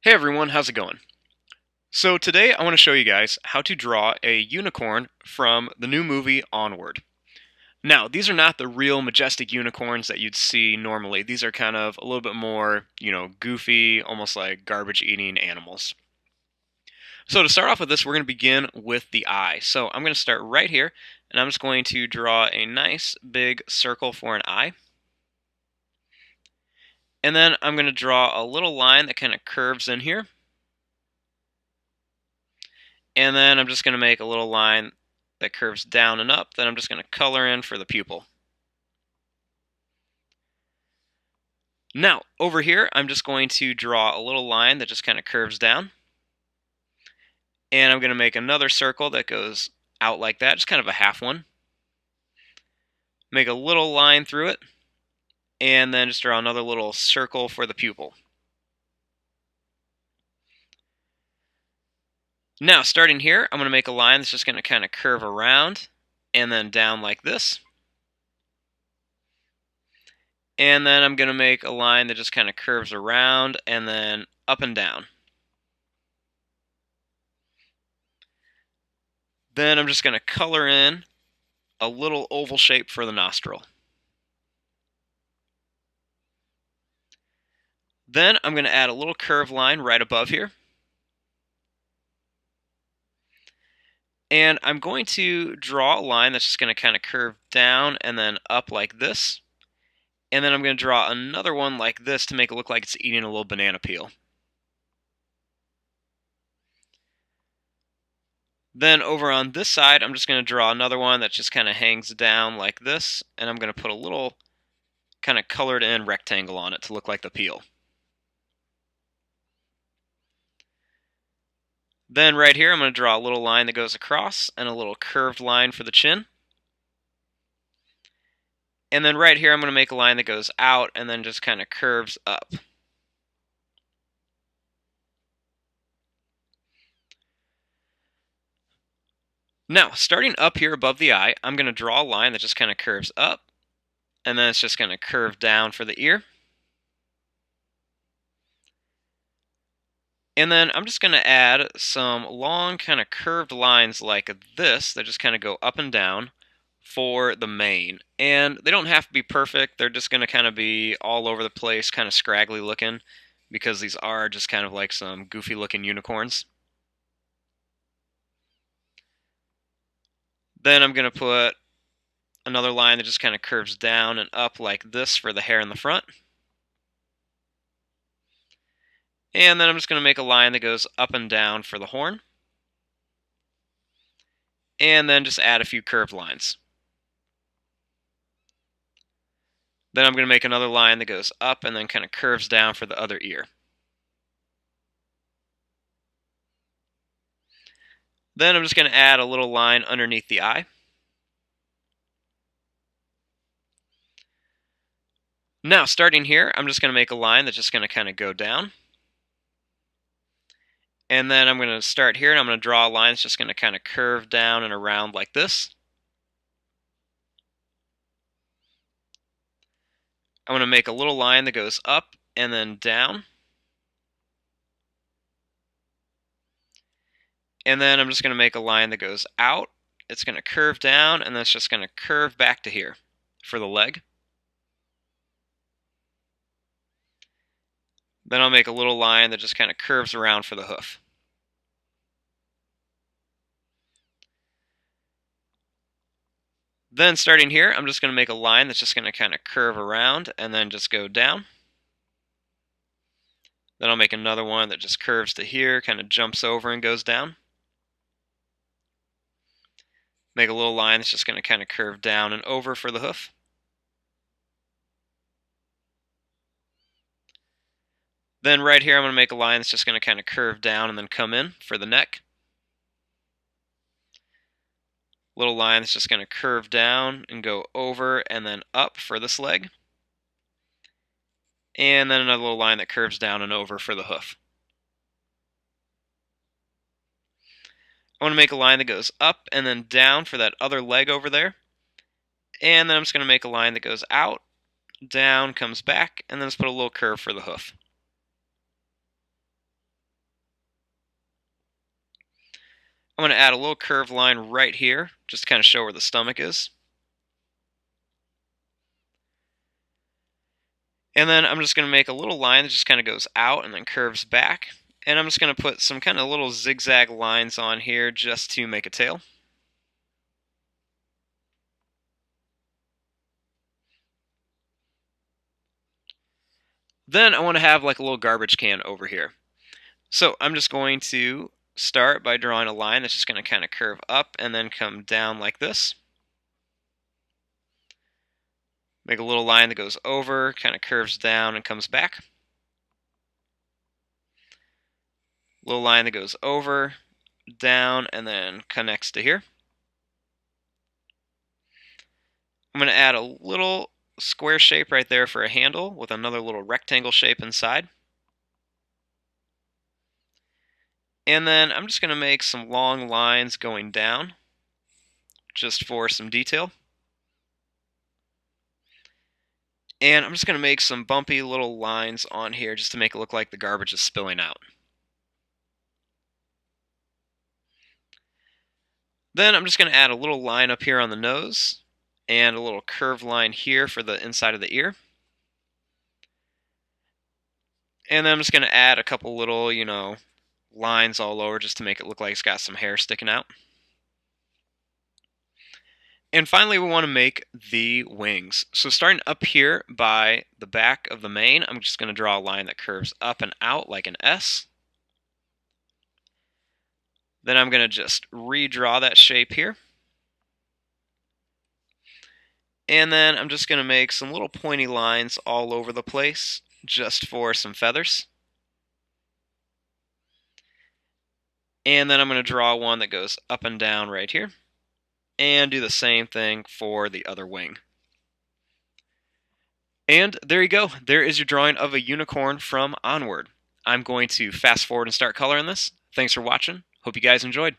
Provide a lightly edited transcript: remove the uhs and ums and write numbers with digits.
Hey everyone, how's it going? So today I want to show you guys how to draw a unicorn from the new movie Onward. Now, these are not the real majestic unicorns that you'd see normally. These are kind of a little bit more, goofy, almost like garbage eating animals. So to start off with this, we're going to begin with the eye. So I'm going to start right here, and I'm just going to draw a nice big circle for an eye. And then I'm going to draw a little line that kind of curves in here. And then I'm just going to make a little line that curves down and up that I'm just going to color in for the pupil. Now, over here, I'm just going to draw a little line that just kind of curves down. And I'm going to make another circle that goes out like that, just kind of a half one. Make a little line through it, and then just draw another little circle for the pupil. Now, starting here, I'm going to make a line that's just going to kind of curve around and then down like this. And then I'm going to make a line that just kind of curves around and then up and down. Then I'm just going to color in a little oval shape for the nostril. Then I'm going to add a little curved line right above here. And I'm going to draw a line that's just going to kind of curve down and then up like this. And then I'm going to draw another one like this to make it look like it's eating a little banana peel. Then over on this side, I'm just going to draw another one that just kind of hangs down like this. And I'm going to put a little kind of colored in rectangle on it to look like the peel. Then right here, I'm going to draw a little line that goes across and a little curved line for the chin. And then right here, I'm going to make a line that goes out and then just kind of curves up. Now, starting up here above the eye, I'm going to draw a line that just kind of curves up, and then it's just going to curve down for the ear. And then I'm just going to add some long kind of curved lines like this that just kind of go up and down for the mane. And they don't have to be perfect. They're just going to kind of be all over the place, kind of scraggly looking, because these are just kind of like some goofy looking unicorns. Then I'm going to put another line that just kind of curves down and up like this for the hair in the front. And then I'm just going to make a line that goes up and down for the horn. And then just add a few curved lines. Then I'm going to make another line that goes up and then kind of curves down for the other ear. Then I'm just going to add a little line underneath the eye. Now, starting here, I'm just going to make a line that's just going to kind of go down. And then I'm going to start here and I'm going to draw a line that's just going to kind of curve down and around like this. I'm going to make a little line that goes up and then down. And then I'm just going to make a line that goes out. It's going to curve down and then it's just going to curve back to here for the leg. Then I'll make a little line that just kind of curves around for the hoof. Then starting here, I'm just going to make a line that's just going to kind of curve around and then just go down. Then I'll make another one that just curves to here, kind of jumps over and goes down. Make a little line that's just going to kind of curve down and over for the hoof. Then right here, I'm going to make a line that's just going to kind of curve down and then come in for the neck. Little line that's just going to curve down and go over and then up for this leg. And then another little line that curves down and over for the hoof. I want to make a line that goes up and then down for that other leg over there. And then I'm just going to make a line that goes out, down, comes back, and then just put a little curve for the hoof. I'm going to add a little curved line right here, just to kind of show where the stomach is. And then I'm just going to make a little line that just kind of goes out and then curves back. And I'm just going to put some kind of little zigzag lines on here just to make a tail. Then I want to have like a little garbage can over here. So I'm just going to start by drawing a line that's just going to kind of curve up and then come down like this. Make a little line that goes over, kind of curves down and comes back. Little line that goes over, down, and then connects to here. I'm going to add a little square shape right there for a handle with another little rectangle shape inside. And then I'm just going to make some long lines going down just for some detail. And I'm just going to make some bumpy little lines on here just to make it look like the garbage is spilling out. Then I'm just going to add a little line up here on the nose and a little curved line here for the inside of the ear. And then I'm just going to add a couple little, lines all over just to make it look like it's got some hair sticking out. And finally, we want to make the wings. So starting up here by the back of the mane, I'm just going to draw a line that curves up and out like an S. Then I'm going to just redraw that shape here. And then I'm just going to make some little pointy lines all over the place just for some feathers. And then I'm going to draw one that goes up and down right here. And do the same thing for the other wing. And there you go. There is your drawing of a unicorn from Onward. I'm going to fast forward and start coloring this. Thanks for watching. Hope you guys enjoyed.